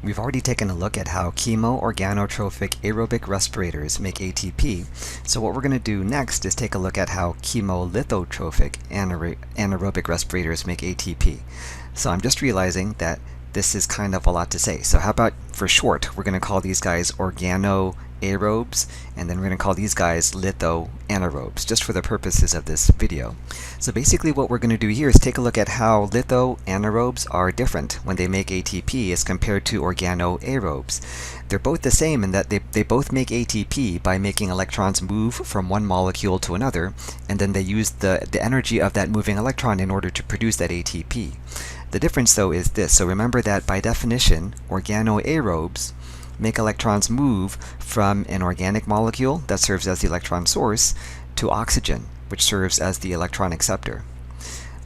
We've already taken a look at how chemoorganotrophic aerobic respirators make ATP, so what we're going to do next is take a look at how chemolithotrophic anaerobic respirators make ATP. So I'm just realizing that this is kind of a lot to say. So how about, for short, we're going to call these guys organoaerobes, and then we're going to call these guys lithoanaerobes, just for the purposes of this video. So basically what we're going to do here is take a look at how lithoanaerobes are different when they make ATP as compared to organoaerobes. They're both the same in that they both make ATP by making electrons move from one molecule to another, and then they use the energy of that moving electron in order to produce that ATP. The difference, though, is this. So remember that by definition, organoaerobes make electrons move from an organic molecule that serves as the electron source to oxygen, which serves as the electron acceptor.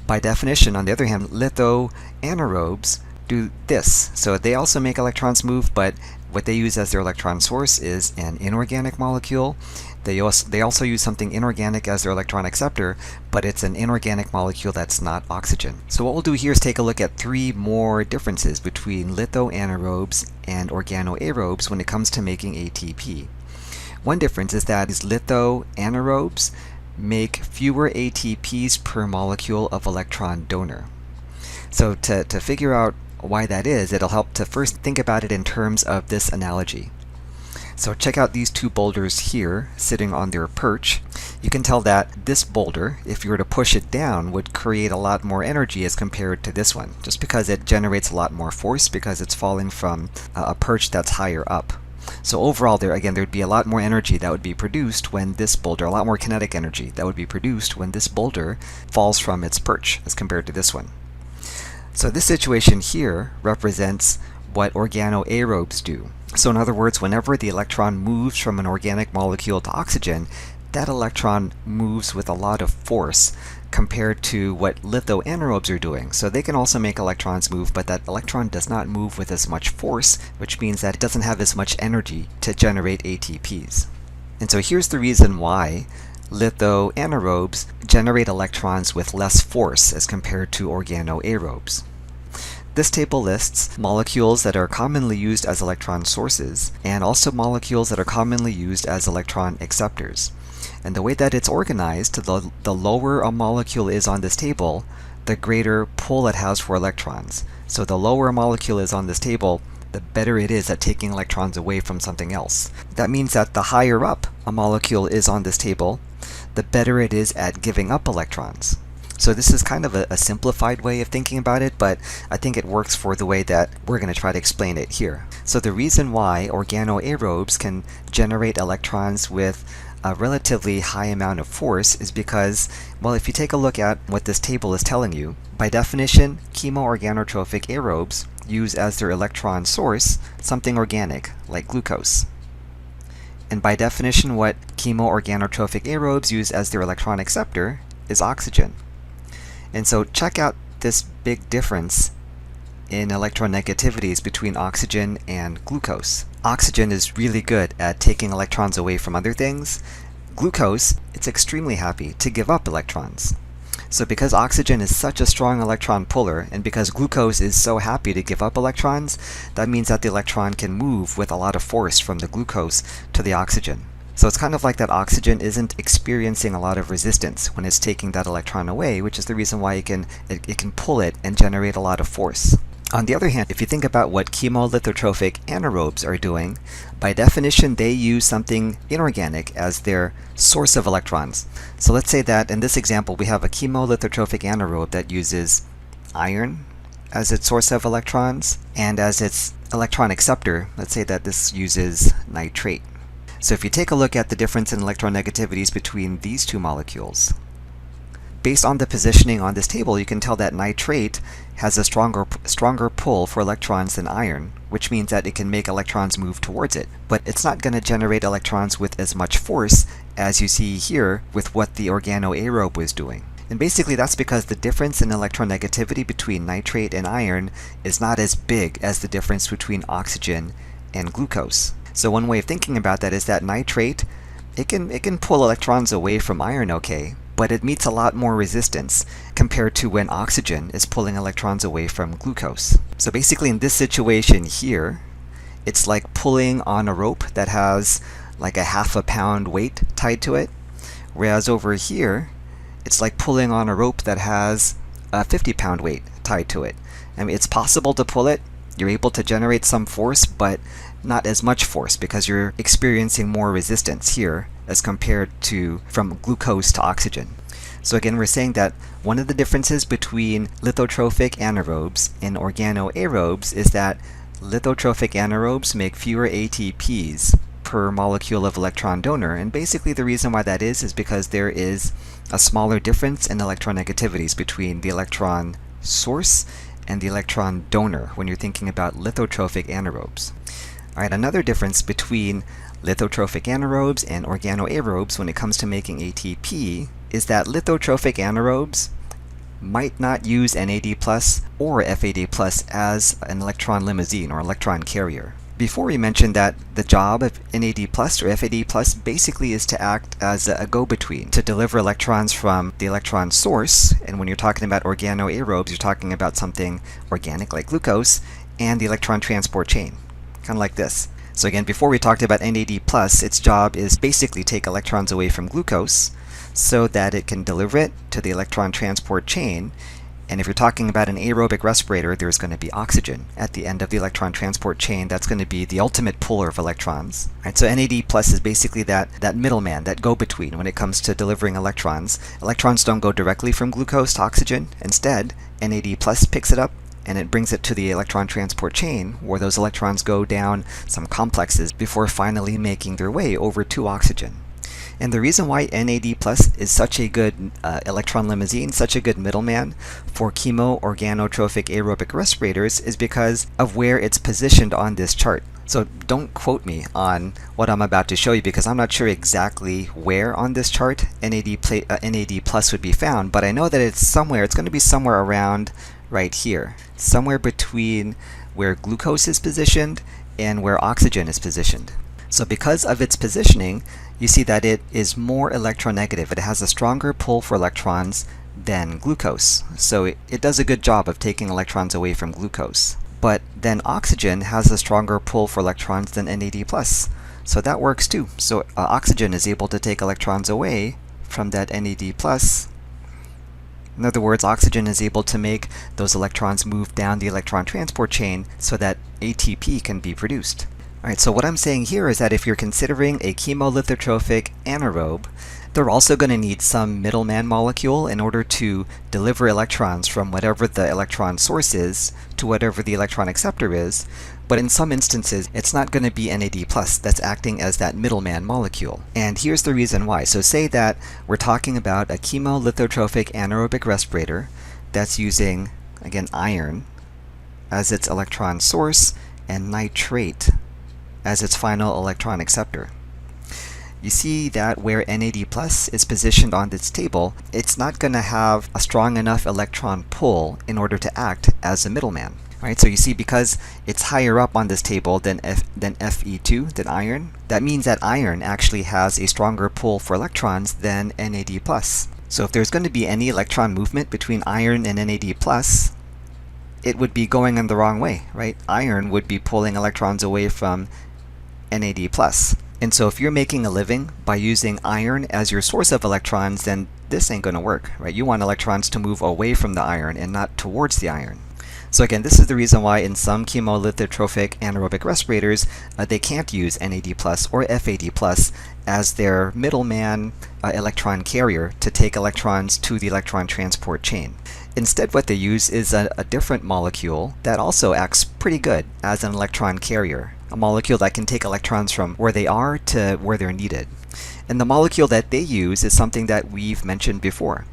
By definition, on the other hand, lithoanaerobes do this. So they also make electrons move, but what they use as their electron source is an inorganic molecule. They also use something inorganic as their electron acceptor, but it's an inorganic molecule that's not oxygen. So what we'll do here is take a look at three more differences between lithoanaerobes and organoaerobes when it comes to making ATP. One difference is that these lithoanaerobes make fewer ATPs per molecule of electron donor. So to figure out why that is, it'll help to first think about it in terms of this analogy. So check out these two boulders here sitting on their perch. You can tell that this boulder, if you were to push it down, would create a lot more energy as compared to this one, just because it generates a lot more force because it's falling from a perch that's higher up. So overall, there'd be a lot more energy that would be produced when this boulder, a lot more kinetic energy that would be produced when this boulder falls from its perch as compared to this one. So this situation here represents what organoaerobes do. So in other words, whenever the electron moves from an organic molecule to oxygen, that electron moves with a lot of force compared to what lithoanaerobes are doing. So they can also make electrons move, but that electron does not move with as much force, which means that it doesn't have as much energy to generate ATPs. And so here's the reason why lithoanaerobes generate electrons with less force as compared to organoaerobes. This table lists molecules that are commonly used as electron sources, and also molecules that are commonly used as electron acceptors. And the way that it's organized, the lower a molecule is on this table, the greater pull it has for electrons. So the lower a molecule is on this table, the better it is at taking electrons away from something else. That means that the higher up a molecule is on this table, the better it is at giving up electrons. So this is kind of a simplified way of thinking about it, but I think it works for the way that we're going to try to explain it here. So the reason why organoaerobes can generate electrons with a relatively high amount of force is because, well, if you take a look at what this table is telling you, by definition, chemoorganotrophic aerobes use as their electron source something organic, like glucose. And by definition, what chemoorganotrophic aerobes use as their electron acceptor is oxygen. And so check out this big difference in electronegativities between oxygen and glucose. Oxygen is really good at taking electrons away from other things. Glucose, it's extremely happy to give up electrons. So because oxygen is such a strong electron puller, and because glucose is so happy to give up electrons, that means that the electron can move with a lot of force from the glucose to the oxygen. So it's kind of like that oxygen isn't experiencing a lot of resistance when it's taking that electron away, which is the reason why it can pull it and generate a lot of force. On the other hand, if you think about what chemolithotrophic anaerobes are doing, by definition they use something inorganic as their source of electrons. So let's say that in this example we have a chemolithotrophic anaerobe that uses iron as its source of electrons, and as its electron acceptor, let's say that this uses nitrate. So if you take a look at the difference in electronegativities between these two molecules, based on the positioning on this table, you can tell that nitrate has a stronger pull for electrons than iron, which means that it can make electrons move towards it. But it's not going to generate electrons with as much force as you see here with what the organoaerobe was doing. And basically that's because the difference in electronegativity between nitrate and iron is not as big as the difference between oxygen and glucose. So one way of thinking about that is that nitrate, it can pull electrons away from iron, okay, but it meets a lot more resistance compared to when oxygen is pulling electrons away from glucose. So basically in this situation here, it's like pulling on a rope that has like a half a pound weight tied to it. Whereas over here, it's like pulling on a rope that has a 50-pound weight tied to it. I mean, it's possible to pull it. You're able to generate some force, but not as much force because you're experiencing more resistance here as compared to from glucose to oxygen. So again, we're saying that one of the differences between lithotrophic anaerobes and organoaerobes is that lithotrophic anaerobes make fewer ATPs per molecule of electron donor, and basically the reason why that is because there is a smaller difference in electronegativities between the electron source and the electron donor when you're thinking about lithotrophic anaerobes. Alright, another difference between lithotrophic anaerobes and organoaerobes when it comes to making ATP is that lithotrophic anaerobes might not use NAD+ or FAD+ as an electron limousine or electron carrier. Before we mentioned that the job of NAD+ or FAD+ basically is to act as a go-between to deliver electrons from the electron source, and when you're talking about organoaerobes, you're talking about something organic like glucose, and the electron transport chain, kind of like this. So again, before we talked about NAD+, its job is basically take electrons away from glucose so that it can deliver it to the electron transport chain. And if you're talking about an aerobic respirator, there's going to be oxygen at the end of the electron transport chain. That's going to be the ultimate puller of electrons. Right, so NAD+ is basically that middleman, that go-between when it comes to delivering electrons. Electrons don't go directly from glucose to oxygen. Instead, NAD+ picks it up and it brings it to the electron transport chain, where those electrons go down some complexes before finally making their way over to oxygen. And the reason why NAD+ is such a good electron limousine, such a good middleman for chemo-organotrophic aerobic respirators is because of where it's positioned on this chart. So don't quote me on what I'm about to show you because I'm not sure exactly where on this chart NAD+ would be found, but I know that it's somewhere, it's going to be somewhere around right here, somewhere between where glucose is positioned and where oxygen is positioned. So because of its positioning, you see that it is more electronegative. It has a stronger pull for electrons than glucose. So it does a good job of taking electrons away from glucose. But then oxygen has a stronger pull for electrons than NAD+. So that works too. So oxygen is able to take electrons away from that NAD+. In other words, oxygen is able to make those electrons move down the electron transport chain so that ATP can be produced. Alright, so what I'm saying here is that if you're considering a chemolithotrophic anaerobe, they're also going to need some middleman molecule in order to deliver electrons from whatever the electron source is to whatever the electron acceptor is. But in some instances, it's not going to be NAD+ that's acting as that middleman molecule. And here's the reason why. So say that we're talking about a chemolithotrophic anaerobic respirator that's using, again, iron as its electron source and nitrate as its final electron acceptor. You see that where NAD+ is positioned on this table, it's not going to have a strong enough electron pull in order to act as a middleman. Right, so you see, because it's higher up on this table than Fe2, than iron, that means that iron actually has a stronger pull for electrons than NAD+. So if there's going to be any electron movement between iron and NAD+, it would be going in the wrong way, right? Iron would be pulling electrons away from NAD+. And so if you're making a living by using iron as your source of electrons, then this ain't going to work, right? You want electrons to move away from the iron and not towards the iron. So again, this is the reason why in some chemolithotrophic anaerobic respirators, they can't use NAD+ or FAD+ as their middleman electron carrier to take electrons to the electron transport chain. Instead, what they use is a different molecule that also acts pretty good as an electron carrier, a molecule that can take electrons from where they are to where they're needed. And the molecule that they use is something that we've mentioned before.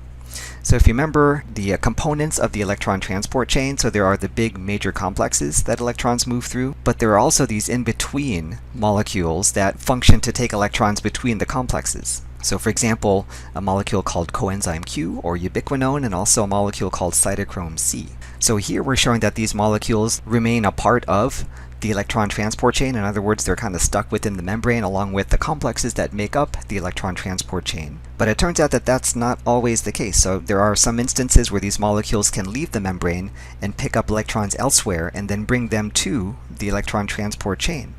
So if you remember the components of the electron transport chain, so there are the big major complexes that electrons move through, but there are also these in-between molecules that function to take electrons between the complexes. So for example, a molecule called coenzyme Q or ubiquinone, and also a molecule called cytochrome C. So here we're showing that these molecules remain a part of the electron transport chain. In other words, they're kind of stuck within the membrane along with the complexes that make up the electron transport chain. But it turns out that that's not always the case. So there are some instances where these molecules can leave the membrane and pick up electrons elsewhere and then bring them to the electron transport chain.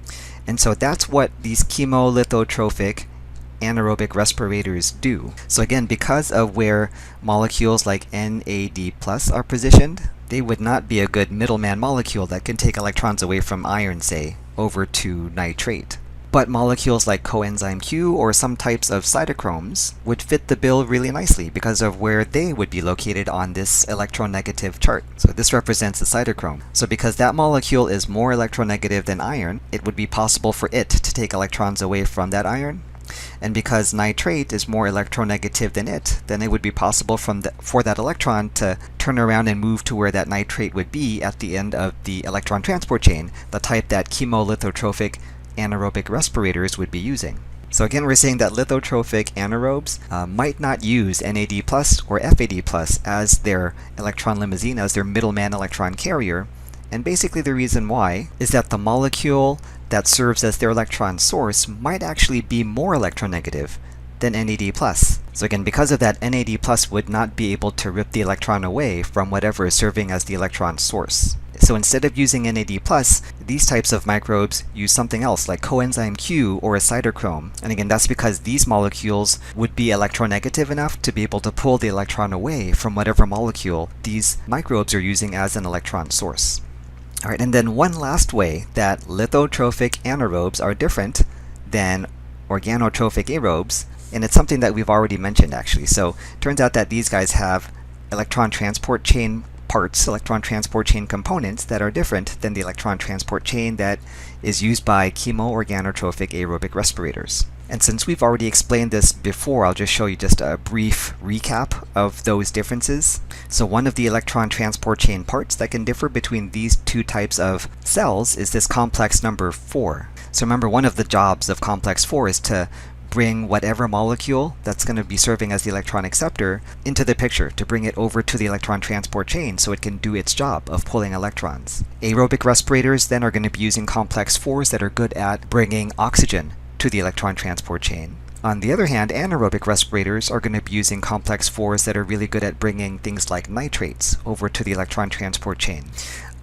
And so that's what these chemolithotrophic anaerobic respirators do. So again, because of where molecules like NAD+ are positioned, they would not be a good middleman molecule that can take electrons away from iron, say, over to nitrate. But molecules like coenzyme Q or some types of cytochromes would fit the bill really nicely because of where they would be located on this electronegative chart. So this represents the cytochrome. So because that molecule is more electronegative than iron, it would be possible for it to take electrons away from that iron. And because nitrate is more electronegative than it, then it would be possible for that electron to turn around and move to where that nitrate would be at the end of the electron transport chain, the type that chemolithotrophic anaerobic respirators would be using. So again, we're saying that lithotrophic anaerobes might not use NAD+ or FAD+ as their electron limousine, as their middleman electron carrier. And basically the reason why is that the molecule that serves as their electron source might actually be more electronegative than NAD+. So again, because of that, NAD+ would not be able to rip the electron away from whatever is serving as the electron source. So instead of using NAD+, these types of microbes use something else like coenzyme Q or a cytochrome. And again, that's because these molecules would be electronegative enough to be able to pull the electron away from whatever molecule these microbes are using as an electron source. All right, and then one last way that lithotrophic anaerobes are different than organotrophic aerobes, and it's something that we've already mentioned actually. So it turns out that these guys have electron transport chain parts, electron transport chain components that are different than the electron transport chain that is used by chemoorganotrophic aerobic respirators. And since we've already explained this before, I'll just show you just a brief recap of those differences. So one of the electron transport chain parts that can differ between these two types of cells is this complex number 4. So remember, one of the jobs of complex 4 is to bring whatever molecule that's going to be serving as the electron acceptor into the picture, to bring it over to the electron transport chain so it can do its job of pulling electrons. Aerobic respirators then are going to be using complex 4s that are good at bringing oxygen to the electron transport chain. On the other hand, anaerobic respirators are going to be using complex 4s that are really good at bringing things like nitrates over to the electron transport chain.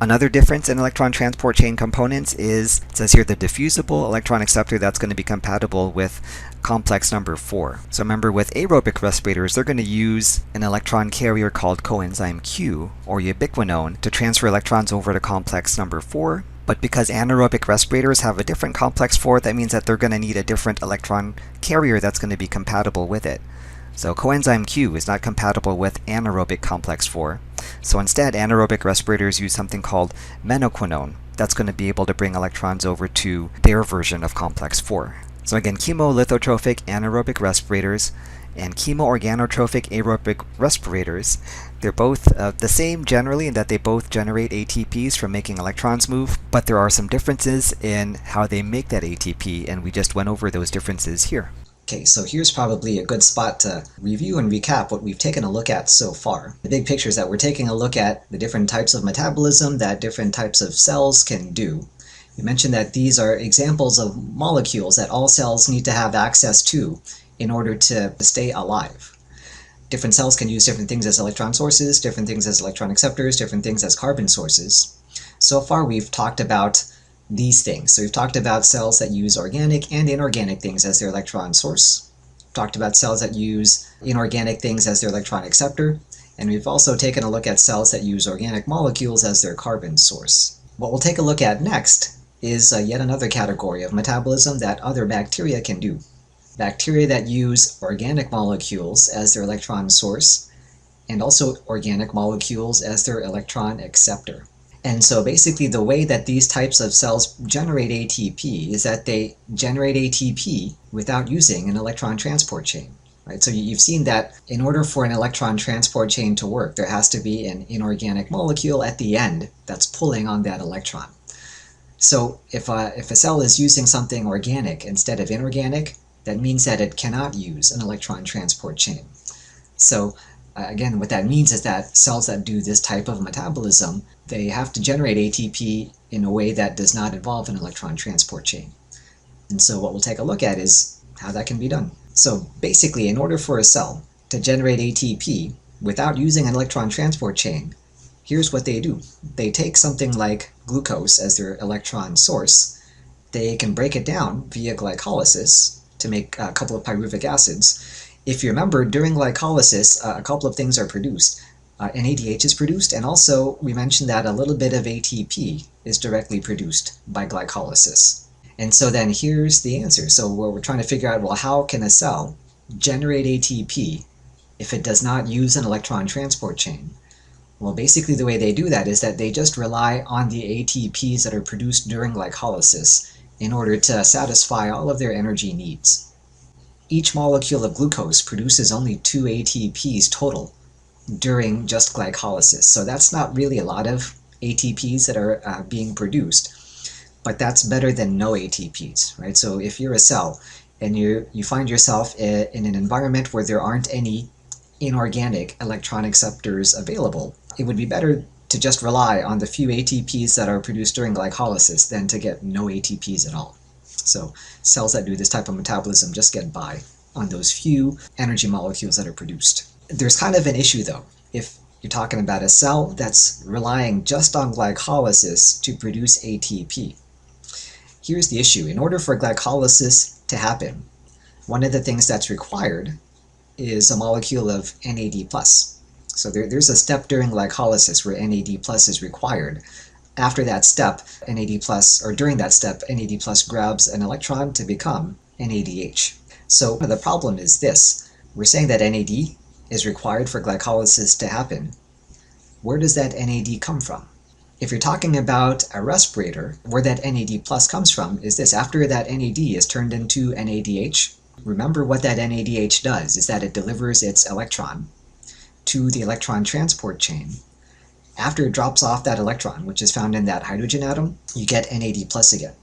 Another difference in electron transport chain components is, it says here, the diffusible electron acceptor that's going to be compatible with complex number 4. So remember, with aerobic respirators, they're going to use an electron carrier called coenzyme Q, or ubiquinone, to transfer electrons over to complex number 4. But because anaerobic respirators have a different complex 4, that means that they're going to need a different electron carrier that's going to be compatible with it. So coenzyme Q is not compatible with anaerobic complex 4. So instead, anaerobic respirators use something called menaquinone that's going to be able to bring electrons over to their version of complex 4. So again, chemolithotrophic anaerobic respirators and chemoorganotrophic aerobic respirators, they're both the same generally in that they both generate ATPs from making electrons move, but there are some differences in how they make that ATP, and we just went over those differences here. Okay, so here's probably a good spot to review and recap what we've taken a look at so far. The big picture is that we're taking a look at the different types of metabolism that different types of cells can do. We mentioned that these are examples of molecules that all cells need to have access to in order to stay alive. Different cells can use different things as electron sources, different things as electron acceptors, different things as carbon sources. So far we've talked about these things. So we've talked about cells that use organic and inorganic things as their electron source. We've talked about cells that use inorganic things as their electron acceptor. And we've also taken a look at cells that use organic molecules as their carbon source. What we'll take a look at next is yet another category of metabolism that other bacteria can do. Bacteria that use organic molecules as their electron source, and also organic molecules as their electron acceptor. And so basically the way that these types of cells generate ATP is that they generate ATP without using an electron transport chain. Right? So you've seen that in order for an electron transport chain to work, there has to be an inorganic molecule at the end that's pulling on that electron. So if a cell is using something organic instead of inorganic, that means that it cannot use an electron transport chain. So Again, what that means is that cells that do this type of metabolism, they have to generate ATP in a way that does not involve an electron transport chain. And so what we'll take a look at is how that can be done. So basically, in order for a cell to generate ATP without using an electron transport chain, here's what they do. They take something like glucose as their electron source. They can break it down via glycolysis to make a couple of pyruvic acids. If you remember, during glycolysis, a couple of things are produced. NADH is produced, and also we mentioned that a little bit of ATP is directly produced by glycolysis. And so then here's the answer. So we're trying to figure out, well, how can a cell generate ATP if it does not use an electron transport chain? Well, basically the way they do that is that they just rely on the ATPs that are produced during glycolysis in order to satisfy all of their energy needs. Each molecule of glucose produces only 2 ATPs total during just glycolysis. So that's not really a lot of ATPs that are being produced. But that's better than no ATPs, right? So if you're a cell and you find yourself in an environment where there aren't any inorganic electron acceptors available, it would be better to just rely on the few ATPs that are produced during glycolysis than to get no ATPs at all. So cells that do this type of metabolism just get by on those few energy molecules that are produced. There's kind of an issue though. If you're talking about a cell that's relying just on glycolysis to produce ATP. Here's the issue. In order for glycolysis to happen, one of the things that's required is a molecule of NAD+. So there's a step during glycolysis where NAD+ is required. After that step, NAD+, or during that step, NAD+ grabs an electron to become NADH. So the problem is this. We're saying that NAD is required for glycolysis to happen. Where does that NAD come from? If you're talking about a respirator, where that NAD+ comes from is this. After that NAD is turned into NADH, remember what that NADH does is that it delivers its electron to the electron transport chain. After it drops off that electron, which is found in that hydrogen atom, you get NAD+ again.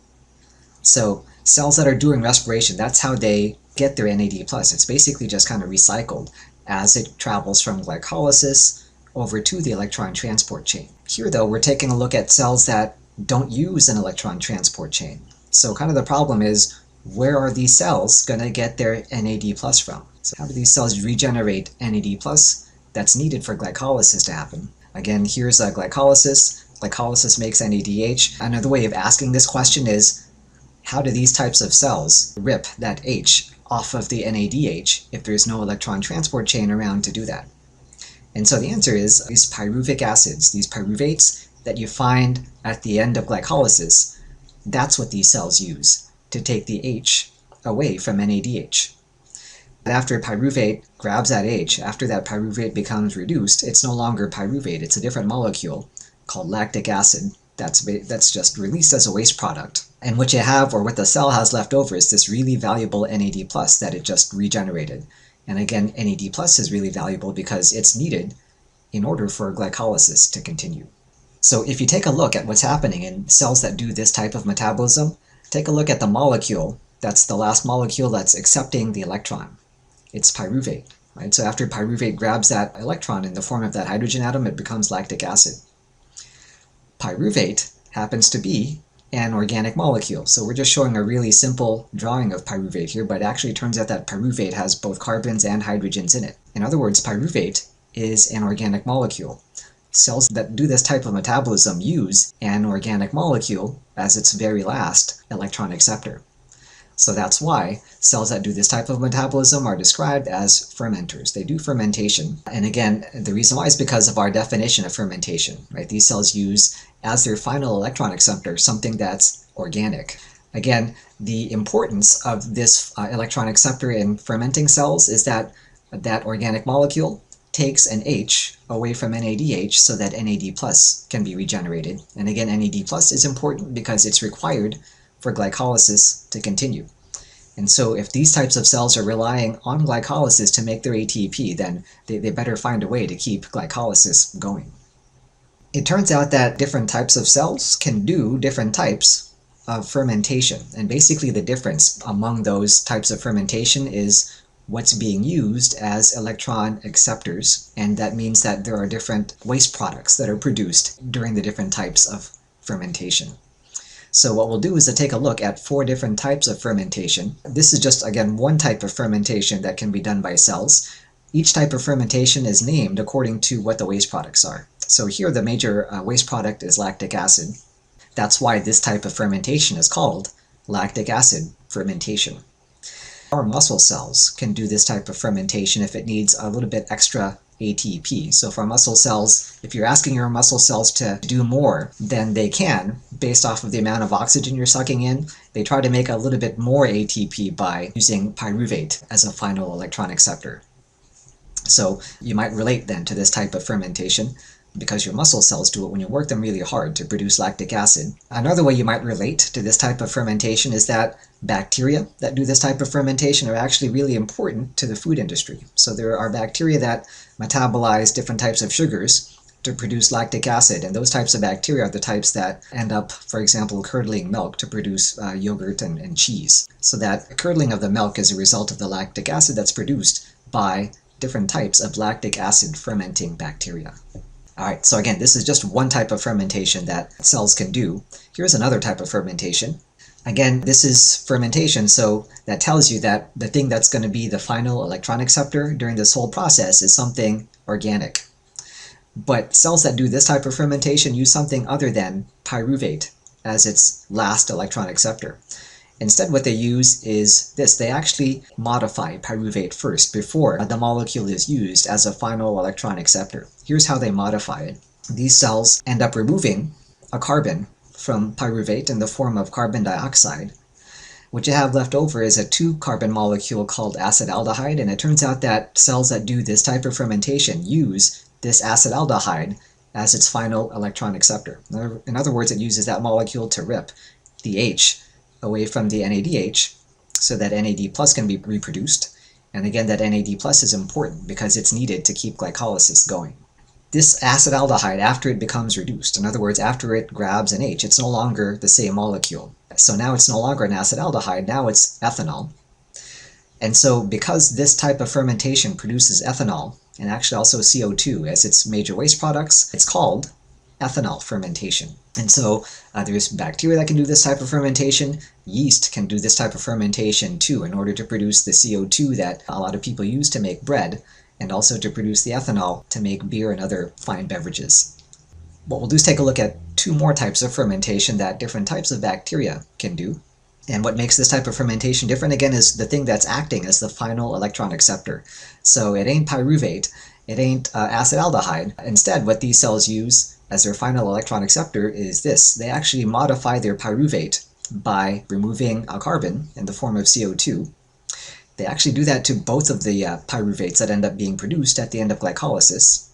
So cells that are doing respiration, that's how they get their NAD+. It's basically just kind of recycled as it travels from glycolysis over to the electron transport chain. Here though, we're taking a look at cells that don't use an electron transport chain. So kind of the problem is, where are these cells going to get their NAD+ from? So how do these cells regenerate NAD+ that's needed for glycolysis to happen? Again, here's a glycolysis. Glycolysis makes NADH. Another way of asking this question is, how do these types of cells rip that H off of the NADH if there's no electron transport chain around to do that? And so the answer is these pyruvic acids, these pyruvates that you find at the end of glycolysis, that's what these cells use to take the H away from NADH. After pyruvate grabs that H, after that pyruvate becomes reduced, it's no longer pyruvate, it's a different molecule called lactic acid that's just released as a waste product. And what you have, or what the cell has left over, is this really valuable NAD+ that it just regenerated. And again, NAD+ is really valuable because it's needed in order for glycolysis to continue. So if you take a look at what's happening in cells that do this type of metabolism, take a look at the molecule. That's the last molecule that's accepting the electron. It's pyruvate, right? So after pyruvate grabs that electron in the form of that hydrogen atom, it becomes lactic acid. Pyruvate happens to be an organic molecule. So we're just showing a really simple drawing of pyruvate here, but it actually turns out that pyruvate has both carbons and hydrogens in it. In other words, pyruvate is an organic molecule. Cells that do this type of metabolism use an organic molecule as its very last electron acceptor. So that's why cells that do this type of metabolism are described as fermenters. They do fermentation. And again, the reason why is because of our definition of fermentation, right? These cells use as their final electron acceptor something that's organic. Again, the importance of this electron acceptor in fermenting cells is that that organic molecule takes an H away from NADH so that NAD+ can be regenerated. And again, NAD+ is important because it's required for glycolysis to continue. And so if these types of cells are relying on glycolysis to make their ATP, then they better find a way to keep glycolysis going. It turns out that different types of cells can do different types of fermentation. And basically the difference among those types of fermentation is what's being used as electron acceptors, and that means that there are different waste products that are produced during the different types of fermentation. So what we'll do is to take a look at 4 different types of fermentation. This is just, again, one type of fermentation that can be done by cells. Each type of fermentation is named according to what the waste products are. So here the major waste product is lactic acid. That's why this type of fermentation is called lactic acid fermentation. Our muscle cells can do this type of fermentation if it needs a little bit extra ATP. So for muscle cells, if you're asking your muscle cells to do more than they can, based off of the amount of oxygen you're sucking in, they try to make a little bit more ATP by using pyruvate as a final electron acceptor. So you might relate then to this type of fermentation because your muscle cells do it when you work them really hard to produce lactic acid. Another way you might relate to this type of fermentation is that bacteria that do this type of fermentation are actually really important to the food industry. So there are bacteria that metabolize different types of sugars to produce lactic acid, and those types of bacteria are the types that end up, for example, curdling milk to produce yogurt and cheese. So that curdling of the milk is a result of the lactic acid that's produced by different types of lactic acid fermenting bacteria. Alright, so again, this is just one type of fermentation that cells can do. Here's another type of fermentation. Again, this is fermentation, so that tells you that the thing that's going to be the final electron acceptor during this whole process is something organic. But cells that do this type of fermentation use something other than pyruvate as its last electron acceptor. Instead, what they use is this. They actually modify pyruvate first before the molecule is used as a final electron acceptor. Here's how they modify it. These cells end up removing a carbon from pyruvate in the form of carbon dioxide. What you have left over is a 2-carbon molecule called acetaldehyde, and it turns out that cells that do this type of fermentation use this acetaldehyde as its final electron acceptor. In other words, it uses that molecule to rip the H away from the NADH so that NAD plus can be reproduced. And again, that NAD plus is important because it's needed to keep glycolysis going. This acetaldehyde, after it becomes reduced, in other words, after it grabs an H, it's no longer the same molecule. So now it's no longer an acetaldehyde, now it's ethanol. And so because this type of fermentation produces ethanol, and actually also CO2 as its major waste products, it's called ethanol fermentation. And so there's bacteria that can do this type of fermentation. Yeast can do this type of fermentation too in order to produce the CO2 that a lot of people use to make bread, and also to produce the ethanol to make beer and other fine beverages. What we'll do is take a look at 2 more types of fermentation that different types of bacteria can do. And what makes this type of fermentation different, again, is the thing that's acting as the final electron acceptor. So it ain't pyruvate, it ain't acetaldehyde. Instead, what these cells use as their final electron acceptor is this. They actually modify their pyruvate by removing a carbon in the form of CO2. They actually do that to both of the pyruvates that end up being produced at the end of glycolysis,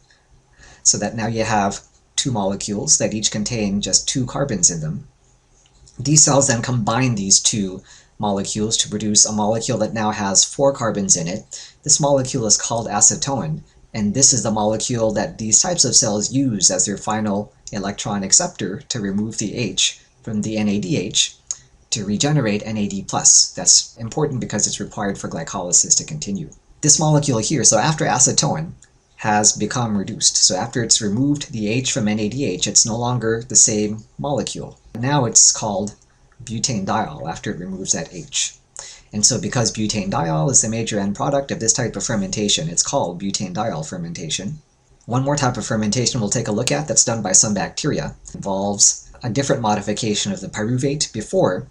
so that now you have 2 molecules that each contain just 2 carbons in them. These cells then combine these 2 molecules to produce a molecule that now has 4 carbons in it. This molecule is called acetone, and this is the molecule that these types of cells use as their final electron acceptor to remove the H from the NADH to regenerate NAD+. That's important because it's required for glycolysis to continue. This molecule here, so after acetone has become reduced, so after it's removed the H from NADH, it's no longer the same molecule. Now it's called butanediol after it removes that H. And so because butanediol is the major end product of this type of fermentation, it's called butanediol fermentation. One more type of fermentation we'll take a look at that's done by some bacteria involves a different modification of the pyruvate before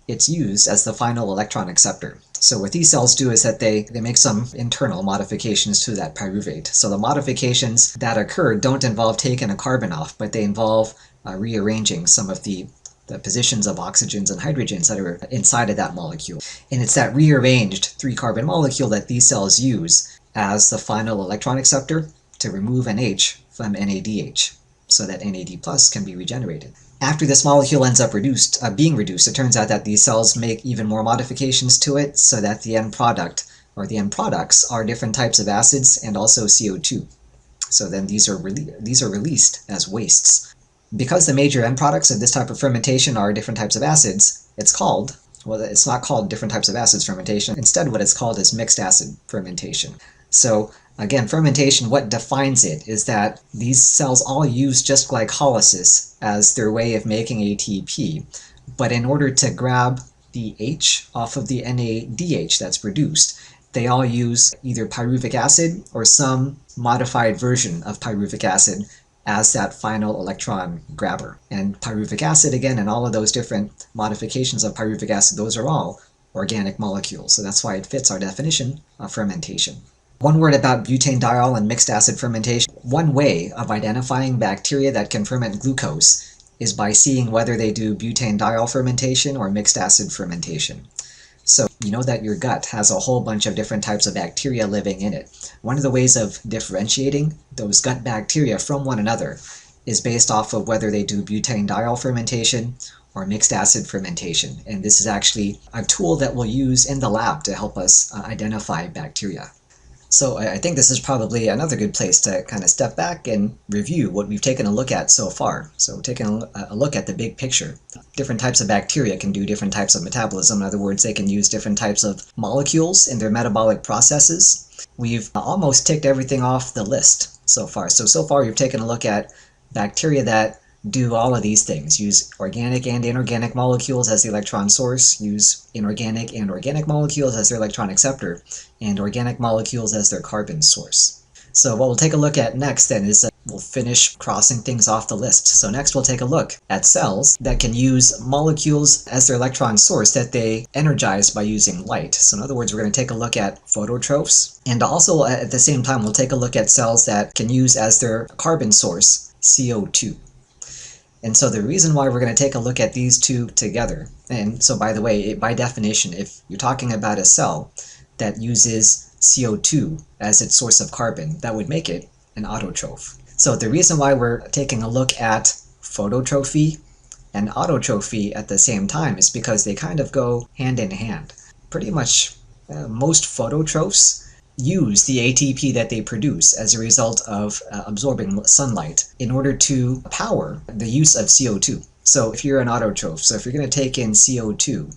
it's used as the final electron acceptor. So what these cells do is that they make some internal modifications to that pyruvate. So the modifications that occur don't involve taking a carbon off, but they involve rearranging some of the positions of oxygens and hydrogens that are inside of that molecule. And it's that rearranged 3-carbon molecule that these cells use as the final electron acceptor to remove an H from NADH, so that NAD+ can be regenerated. After this molecule ends up being reduced, it turns out that these cells make even more modifications to it so that the end product, or the end products, are different types of acids and also CO2. So then these are released as wastes. Because the major end products of this type of fermentation are different types of acids, it's called Well, it's not called different types of acids fermentation. Instead, what it's called is mixed acid fermentation. So again, fermentation, what defines it is that these cells all use just glycolysis as their way of making ATP. But in order to grab the H off of the NADH that's produced, they all use either pyruvic acid or some modified version of pyruvic acid as that final electron grabber. And pyruvic acid, again, and all of those different modifications of pyruvic acid, those are all organic molecules. So that's why it fits our definition of fermentation. One word about butanediol and mixed acid fermentation. One way of identifying bacteria that can ferment glucose is by seeing whether they do butanediol fermentation or mixed acid fermentation. So you know that your gut has a whole bunch of different types of bacteria living in it. One of the ways of differentiating those gut bacteria from one another is based off of whether they do butanediol fermentation or mixed acid fermentation. And this is actually a tool that we'll use in the lab to help us identify bacteria. So I think this is probably another good place to kind of step back and review what we've taken a look at so far. So taking a look at the big picture. Different types of bacteria can do different types of metabolism. In other words, they can use different types of molecules in their metabolic processes. We've almost ticked everything off the list so far. So far you've taken a look at bacteria that do all of these things. Use organic and inorganic molecules as the electron source, use inorganic and organic molecules as their electron acceptor, and organic molecules as their carbon source. So what we'll take a look at next then is we'll finish crossing things off the list. So next we'll take a look at cells that can use molecules as their electron source that they energize by using light. So in other words, we're going to take a look at phototrophs, and also at the same time we'll take a look at cells that can use as their carbon source CO2. And so the reason why we're going to take a look at these two together, and so by the way, by definition, if you're talking about a cell that uses CO2 as its source of carbon, that would make it an autotroph. So the reason why we're taking a look at phototrophy and autotrophy at the same time is because they kind of go hand in hand. Pretty much most phototrophs use the ATP that they produce as a result of absorbing sunlight in order to power the use of CO2. So if you're an autotroph, so if you're going to take in CO2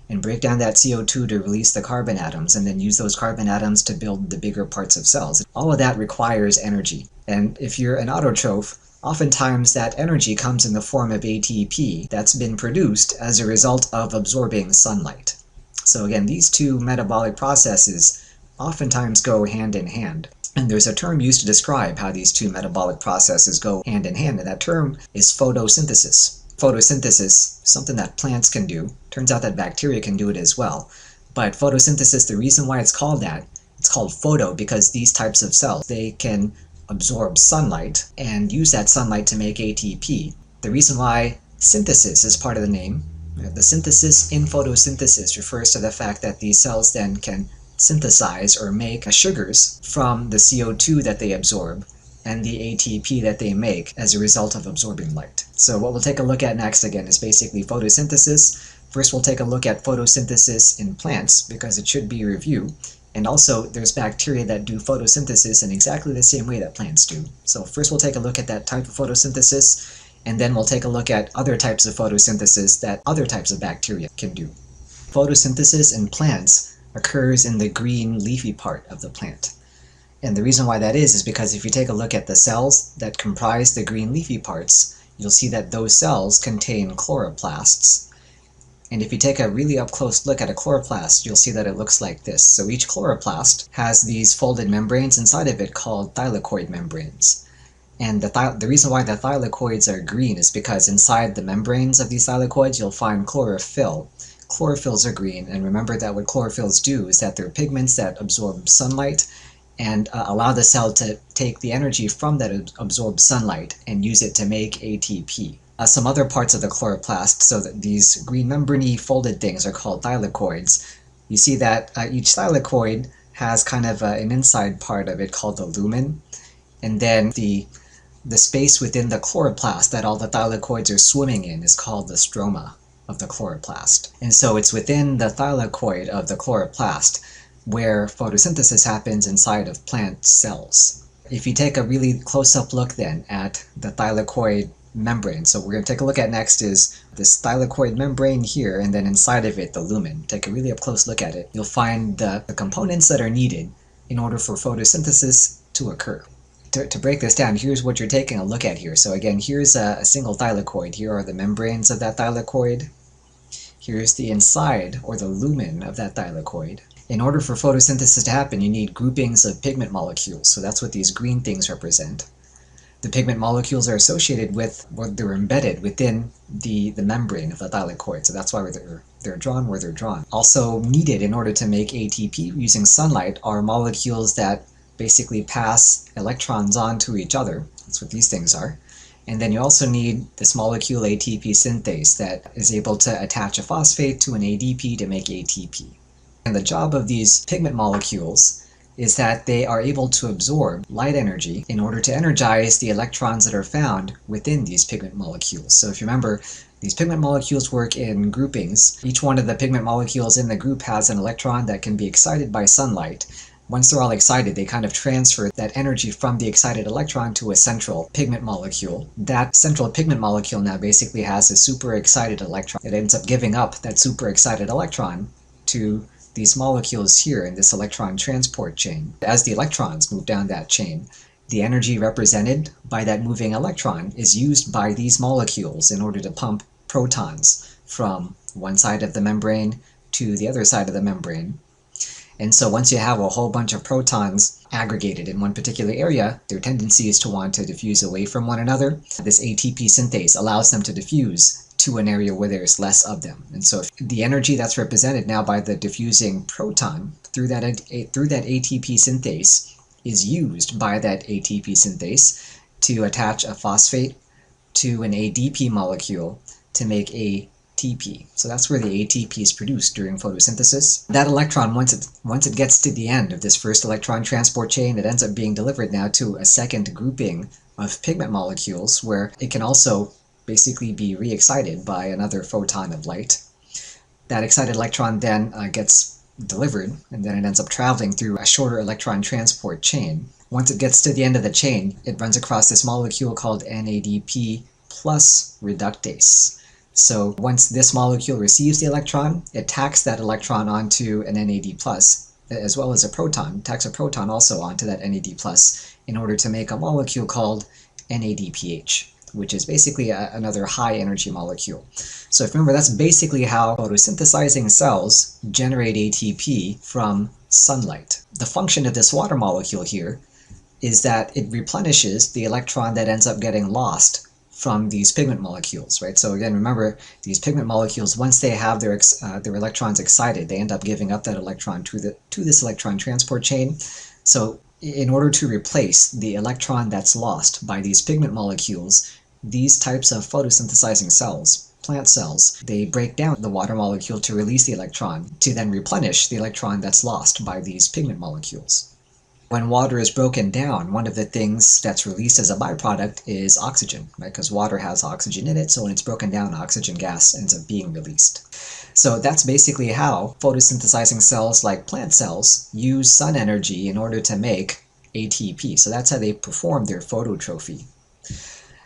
and break down that CO2 to release the carbon atoms and then use those carbon atoms to build the bigger parts of cells, all of that requires energy. And if you're an autotroph, oftentimes that energy comes in the form of ATP that's been produced as a result of absorbing sunlight. So again, these two metabolic processes oftentimes go hand in hand. And there's a term used to describe how these two metabolic processes go hand in hand, and that term is photosynthesis. Photosynthesis, something that plants can do. Turns out that bacteria can do it as well. But photosynthesis, the reason why it's called that, it's called photo because these types of cells, they can absorb sunlight and use that sunlight to make ATP. The reason why synthesis is part of the name, the synthesis in photosynthesis refers to the fact that these cells then can synthesize or make sugars from the CO2 that they absorb and the ATP that they make as a result of absorbing light. So what we'll take a look at next again is basically photosynthesis. First we'll take a look at photosynthesis in plants because it should be a review. And also there's bacteria that do photosynthesis in exactly the same way that plants do. So first we'll take a look at that type of photosynthesis, and then we'll take a look at other types of photosynthesis that other types of bacteria can do. Photosynthesis in plants occurs in the green leafy part of the plant. And the reason why that is because if you take a look at the cells that comprise the green leafy parts, you'll see that those cells contain chloroplasts. And if you take a really up-close look at a chloroplast, you'll see that it looks like this. So each chloroplast has these folded membranes inside of it called thylakoid membranes. And the reason why the thylakoids are green is because inside the membranes of these thylakoids you'll find chlorophyll. Chlorophylls are green, and remember that what chlorophylls do is that they're pigments that absorb sunlight and allow the cell to take the energy from that absorbed sunlight and use it to make ATP. Some other parts of the chloroplast, so that these green membrane folded things are called thylakoids. You see that each thylakoid has kind of an inside part of it called the lumen, and then the space within the chloroplast that all the thylakoids are swimming in is called the stroma of the chloroplast. And so it's within the thylakoid of the chloroplast where photosynthesis happens inside of plant cells. If you take a really close-up look then at the thylakoid membrane. So we're going to take a look at next is this thylakoid membrane here, and then inside of it, the lumen. Take a really up close look at it. You'll find the components that are needed in order for photosynthesis to occur. To break this down, here's what you're taking a look at here. So again, here's a single thylakoid. Here are the membranes of that thylakoid. Here's the inside, or the lumen, of that thylakoid. In order for photosynthesis to happen, you need groupings of pigment molecules. So that's what these green things represent. The pigment molecules are associated with, or they're embedded within the membrane of the thylakoid. So that's why they're drawn where they're drawn. Also needed in order to make ATP using sunlight are molecules that basically pass electrons on to each other. That's what these things are. And then you also need this molecule ATP synthase that is able to attach a phosphate to an ADP to make ATP. And the job of these pigment molecules is that they are able to absorb light energy in order to energize the electrons that are found within these pigment molecules. So if you remember, these pigment molecules work in groupings. Each one of the pigment molecules in the group has an electron that can be excited by sunlight. Once they're all excited, they kind of transfer that energy from the excited electron to a central pigment molecule. That central pigment molecule now basically has a super excited electron. It ends up giving up that super excited electron to these molecules here in this electron transport chain. As the electrons move down that chain, the energy represented by that moving electron is used by these molecules in order to pump protons from one side of the membrane to the other side of the membrane. And so once you have a whole bunch of protons aggregated in one particular area, their tendency is to want to diffuse away from one another. This ATP synthase allows them to diffuse to an area where there's less of them. And so the energy that's represented now by the diffusing proton through that ATP synthase is used by that ATP synthase to attach a phosphate to an ADP molecule to make ATP. So that's where the ATP is produced during photosynthesis. That electron, once it gets to the end of this first electron transport chain, it ends up being delivered now to a second grouping of pigment molecules where it can also basically be re-excited by another photon of light. That excited electron then gets delivered, and then it ends up traveling through a shorter electron transport chain. Once it gets to the end of the chain, it runs across this molecule called NADP plus reductase. So once this molecule receives the electron, it tacks that electron onto an NAD+, as well as a proton, tacks a proton also onto that NAD+, in order to make a molecule called NADPH, which is basically another high-energy molecule. So if you remember, that's basically how photosynthesizing cells generate ATP from sunlight. The function of this water molecule here is that it replenishes the electron that ends up getting lost from these pigment molecules, right? So again, remember, these pigment molecules, once they have their electrons excited, they end up giving up that electron to this electron transport chain. So in order to replace the electron that's lost by these pigment molecules, these types of photosynthesizing cells, plant cells, they break down the water molecule to release the electron, to then replenish the electron that's lost by these pigment molecules. When water is broken down, one of the things that's released as a byproduct is oxygen, right? Because water has oxygen in it, so when it's broken down, oxygen gas ends up being released. So that's basically how photosynthesizing cells like plant cells use sun energy in order to make ATP. So that's how they perform their phototrophy.